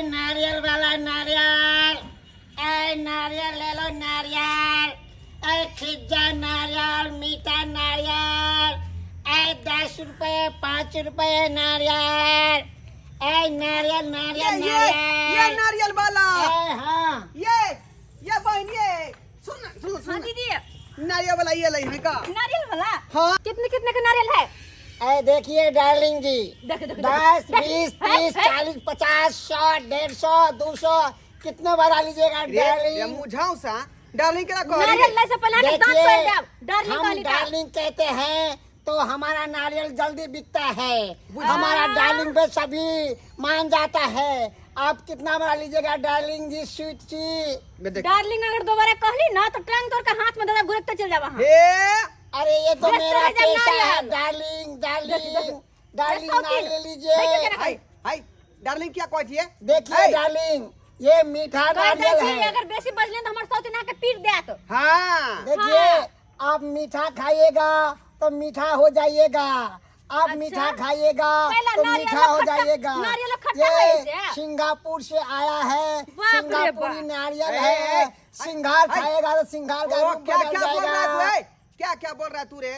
नारियल वाला नारियल, नारियल ले लो नारियल, खिज्जा नारियल, मीठा नारियल, 10 रुपए 5 रुपए नारियल, नारियल नारियल ये नारियल वाला। हाँ ये बहन ये सुन हाँ दीदी, नारियल वाला ये ले है का? नारियल वाला। हाँ। कितने कितने का नारियल है? देखिए डार्लिंग जी, देखो, देखो, 10 देखो, 20 है, 30 है। 40 50 100 150 200 कितने बढ़ा लीजिएगा ये डार्लिंग? मुझाऊ सा डार्लिंग के कह नारियल ले से पहले के दांत पड़ जाओ। डार्लिंग हम वाली का। डार्लिंग कहते हैं तो हमारा नारियल जल्दी बिकता है, हमारा डार्लिंग पे सभी मान जाता है। आप कितना बढ़ा लीजिएगा डार्लिंग जी? स्वीट जी, डार्लिंग अगर दोबारा कहली ना तो टांग तोड़ के हाथ में दादा गुरकते चल जावा। अरे ये तो व्यस्त मेरा रह जा पेशा है नारियल। डार्लिंग डार्लिंग देखो, डार्लिंग देखो, नारियल ले देखो, लीजिए। देखो, हाय हाय डार्लिंग क्या कहती है? देखिए डार्लिंग, ये मीठा नारियल है। अगर बेसी बजले तो हमारे सौते ना के पीट दे तो। हाँ देखिए हाँ। आप मीठा खाइएगा तो मीठा हो जाइएगा, आप अच्छा? मीठा खाइएगा पहला तो नारियल मीठा हो खट्टा- जाइएगा। नारियल खट्टा है ये इसे। सिंगापुर से आया है, बाप रे सिंगापुरी बाप। नारियल ए, है। सिंगार हाय। खाएगा तो सिंगार का रूप क्या बदल क्या बोल रहा है तू? जाएगा। क्या बोल रहा है तू रे?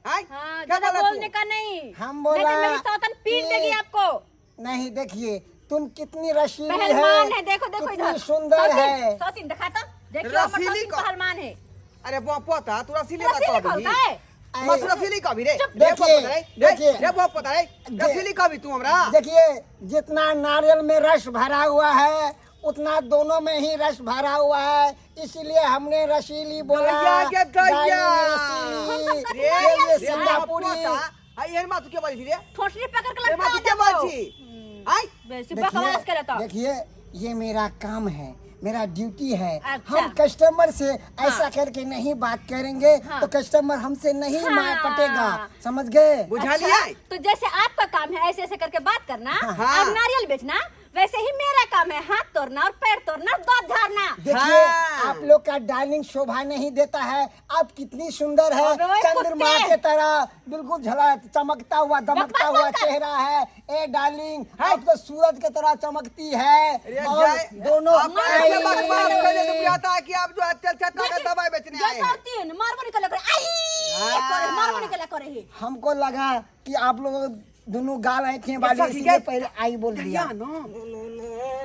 हाय हाँ, क्या ज्यादा बोल रहा बोलने तू? का नहीं। हम बोला नहीं तो मेरी सौतन पीट कि- देगी आपको। नहीं, देखिए तुम कितनी रसीली पहलवान है, देखो देखो कितनी इधर। सुंदर है। सौतीन दिखा तो। देखियो रसीली हमारे सौतीन का- पहलवान है। अरे वो पोता तू रसीली रसीली बता कहता है। मत रसीली कभी रे। देखिए, देखिए। रे वो पता है रसीली कभी तू हमरा। देखिए जितना नारियल में रस भरा हुआ है उतना दोनों में ही रस भरा हुआ है, इसलिए हमने रसीली बोला। गैया के गैया। डार्लिंग रसीली। रे ये रे सिंगापुरी। हाय ये मां तू क्या बोली थी रे? ठोसरी पकड़ के ये लटका मां तू दे क्या वो। बोली थी? हाय बेसी बकवास करे तो। देखिए ये मेरा काम है, मेरा ड्यूटी है। अच्छा। हम कस्टमर से ऐसा करके नहीं बात करेंगे हाँ। तो कस्टमर हमसे नहीं हाँ। पटेगा, समझ गए? बुझा अच्छा, लिया? तो जैसे आपका काम है ऐसे ऐसे करके बात करना हाँ। और नारियल बेचना, वैसे ही मेरा काम है हाथ तोड़ना और पैर तोड़ना और दांत झाड़ना। देखिए हाँ। आप लोग का डार्लिंग शोभा नहीं देता है। आप कितनी सुंदर है, अबे ओए चंद्रमा कुत्ते। के तरह बिल्कुल झला चमकता हुआ दमकता बकवास हुआ मत कर। चेहरा है। ए डार्लिंग है। आप तो सूरज की तरह चमकती है। अरे और जय- दोनों आप ऐसे बकवास करने से बुझाता है कि आप जो चलता का दवाई बेचने आए हैं। सौतीन मारबो निकले करे आई करे मारबो निकले करे ही। हमको लगा कि आप लोग दोनों गाल आँखें वाली, ऐसा ठीक इसलिए है? पहले आई बोल दिया। या ना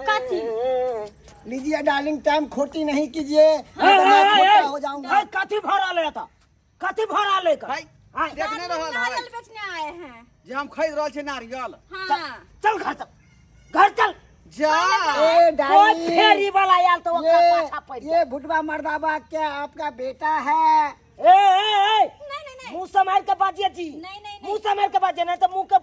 काची लीजिए डार्लिंग, टाइम खोटी नहीं कीजिए, नहीं तो मैं खोटा हो जाऊंगा। कथी भरा ले था? कथी भरा ले कर? भाई देखने रहल नारियल है बेचने आए हैं। जे हम खरीद रहल छे नारियल। हाँ चल घर चल, घर चल। जा ए कोई डार्लिंग, फेरी वाला यार तो ओकरा पाछा पड़ ये भुटवा मर्दाबा क्या आपका बेटा है? ए नहीं नहीं नहीं मुंह संभाल के बाजिए जी। नहीं, नहीं, मुंह संभाल के बाजिए, नहीं तो मुंह के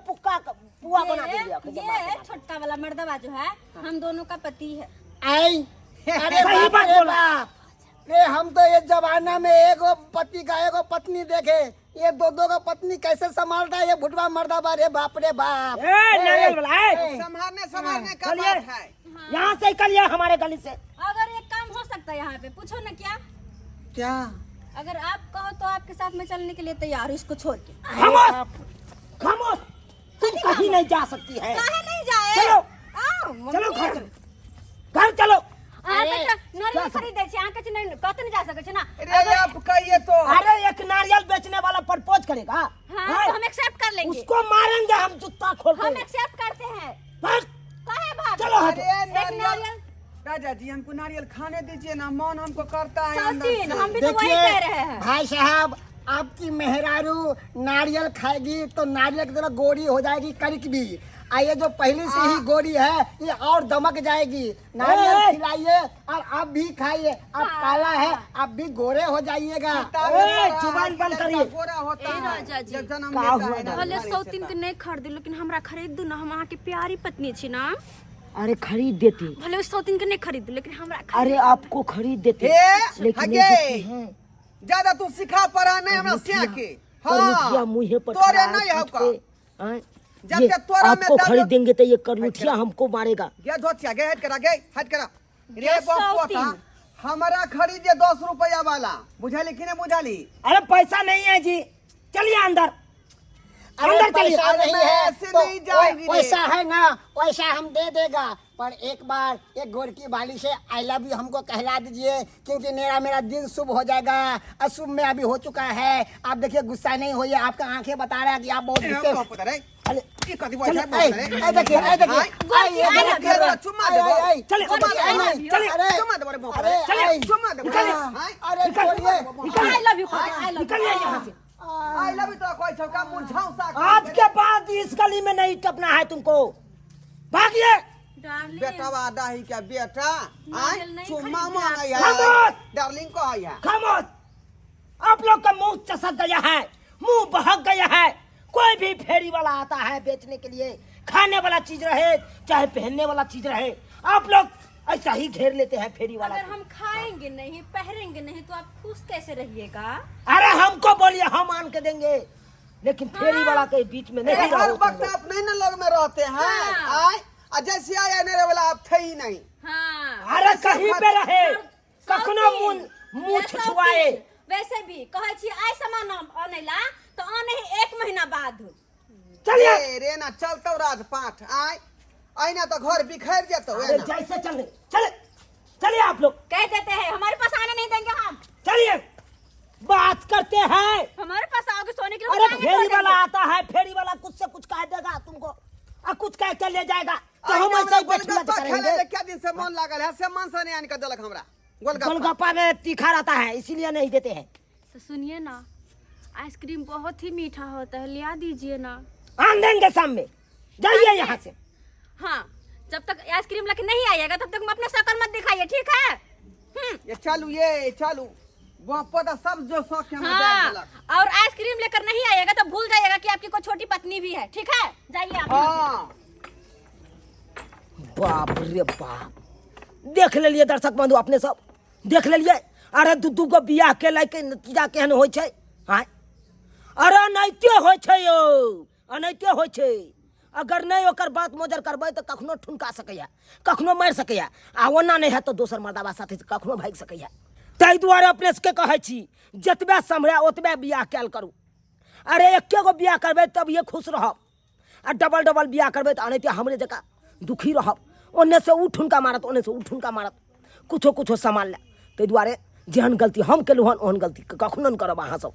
पुआ बना देंगे। ये छोटका वाला मर्दबा जो है हम दोनों का पति है। आई अरे सही बाप बात रे बोला। बाप रे, हम तो ये जमाना में एगो पति का एगो पत्नी देखे, ये दो दो का पत्नी कैसे संभालता है ये भुटवा मर्दाबा? रे बाप रे बाप। नारियल वाला है। संभालने का चलिए। बात है। यहाँ से निकलिए हमारे गली से। अगर एक काम हो सकता है यहाँ पे, पूछो ना क्या? क्या? अगर आप कहो तो आपके साथ में चलने के लिए तैयार हूँ इसको छोड़ के। खामोश, खामोश, तुम कहीं नहीं जा सकती है। काहे नहीं जाए? चलो। आओ, मम्मी। चलो घर चलो, घर चलो। अरे नारियल खरीदे छी, अहाँ कहे नहीं कत नहीं जा सके छी ना। अरे आप कहिए तो अरे एक नारियल बेचने वाला प्रपोज करेगा, हाँ हैं? तो हम एक्सेप्ट कर लेंगे। उसको मारेंगे हम जूता खोल हम के। एक्सेप्ट करते हैं। बस, काहे भाग? चलो हटो। अरे एक नारियल राजा जी हमको नारियल खाने दीजिए ना, मन हमको करता है अंदर सौतीन, से। हम भी तो वही देखिए कह रहे हैं। भाई साहब, आपकी मेहरारू नारियल खाएगी तो नारियल की तरह गोरी हो जाएगी कड़क भी। ये जो पहले से ही गोरी है ये और दमक जाएगी। नारियल खिलाइए और आप भी खाइए। आप काला है, आप भी गोरे हो जाइएगा। जुबान बंद करिए। गोरा होता ए है राजा जी, जब जन्म का लेता हुआ है ना? भले नारियल सौतीन से के नहीं खरीदू लेकिन हमरा खरीद दू ना, हम अहाँ के प्यारी पत्नी छी ना। अरे खरीद देते, भले उस सौतीन के नहीं खरीदू लेकिन हमरा अरे आपको खरीद देते, हे, लेकिन हगे। नहीं देते हैं। ज्यादा तू सिखा पढ़ा नहीं हमरा सिया के। करमुठिया मुँहे पर तोरे खड़ा नहीं है, होगा। पीठ पे, हैं? जब ये तक तोरा में आपको दर्द- खरीदेंगे तो ये करमुठिया हमको मारेगा। ये धोतिया गे हट करा गे हट करा। रे दस बप्पो सौतीन। था हमारा खरीदे 10 रुपया वाला, बुझाली कि नहीं बुझाली? अरे पैसा नहीं है जी, चलिए अंदर। अंदर चलिए। पैसा नहीं मैं है ऐसे तो नहीं जाएंगी रे। वैसा है ना, वैसा हम दे देगा, पर एक बार एक गोरकी बाली से आई लव यू हमको कहला दीजिए, क्योंकि मेरा दिन शुभ हो जाएगा। अशुभ में अभी हो चुका है। आप देखिए, गुस्सा नहीं होइए, आपका आंखें बता रहा है कि आप बहुत गुस्से। अरे ये कथी बोल रहा है? देखिए देखिए चुम्मा दे बोले चुम्मा दे बोले अरे छोड़िए, I love you I love निकल जाइए यहाँ से। आई लव यू तो कोई छौका मुझाऊ सा आज के बाद इस गली में नहीं टपना है तुमको, भागिए। डार्लिंग बेटा वादा ही क्या बेटा आई नहीं चुम्मा खरीदे मांगा आप। यार खामोश। डार्लिंग को आया खामोश। आप लोग का मुंह चसक गया है, मुंह बहक गया है। कोई भी फेरी वाला आता है बेचने के लिए, खाने वाला चीज रहे चाहे पहनने वाला चीज रहे, आप लोग ऐसा ही घेर लेते हैं फेरी वाला अगर को। हम खाएंगे नहीं पहनेंगे नहीं तो आप खुश कैसे रहिएगा? अरे हमको बोलिए, हम आन के देंगे, लेकिन फेरी वाला के बीच में नहीं हर रहो तुम वक्त लोग। आप नहीं ना लोग में रहते हैं हाँ। आई जैसे आया मेरे वाला आप थे ही नहीं। हाँ अरे कहीं पे रहे, कखनो मुंह छुआए। वैसे भी कहे छी आई सामान आनेला तो आने ही 1 महीना बाद। चलिए। रे ना चलतो राजपाट आई आई ना तो घर बिखर जेतो अरे जैसे चले चले चलिए आप लोग, कह देते हैं हमारे पास आने नहीं देंगे हम। चलिए बात करते हैं। हमारे पास आओगे सोने के लिए अरे जाएंगे, फेरी छोड़ वाला देंगे। आता है, फेरी वाला कुछ से कुछ कह देगा तुमको और कुछ कह के ले जाएगा, तो हम ऐसे ही बैठना खेले करेंगे। क्या दिन से मन लागल है से मन से नहीं आने का दलक हमरा गोलगप्पा गोलगप्पा में तीखा रहता है, इसीलिए नहीं देते हैं। तो सुनिए ना, आइसक्रीम बहुत ही मीठा होता है, लिया दीजिए ना। आन देंगे शाम में, जाइए यहाँ से। हाँ, जब तक आइसक्रीम लेके नहीं आइएगा तब तक अपने शक्ल मत दिखाइए, ठीक है? ये चालू वो पता सब जो शौक है हाँ, और आइसक्रीम लेकर नहीं आइएगा तो भूल जाइएगा कि आपकी कोई छोटी पत्नी भी है, ठीक है? जाइए आप। हाँ बाप रे बाप, देख ले लिए दर्शक बंधु, अपने सब देख ले लिए। अरे दू को बियाह के लायक नतीजा केहन होइ छै? हाँ, अरे अनैते होइ छै यौ, अनैते होइ छै। अगर नहीं ओकर बात मोजर करबै तो कखनो ठुनका सकैया, कखनो मारि सकैया, आ ओना नहीं है तो दोसर मर्दाबा साथे कखनो भागि सकैया। ताहि दुआरे अपने सबके कहै छी, जतबे सम्हरै ओतबे बियाह कैल करू। अरे एके गो बियाह करबै तब ये खुश रहब, आ डबल बियाह करबै तो अनैते हमरे जकाँ दुखी रहब। ओन्ने से उ ठुनका मारत, ओन्ने से उ ठुनका मारत, कुछो सामान ले। ताहि दुआरे जेहन गलती हम केलहुँ हन ओहन गलती कखनो नहीं करब अहाँ सब।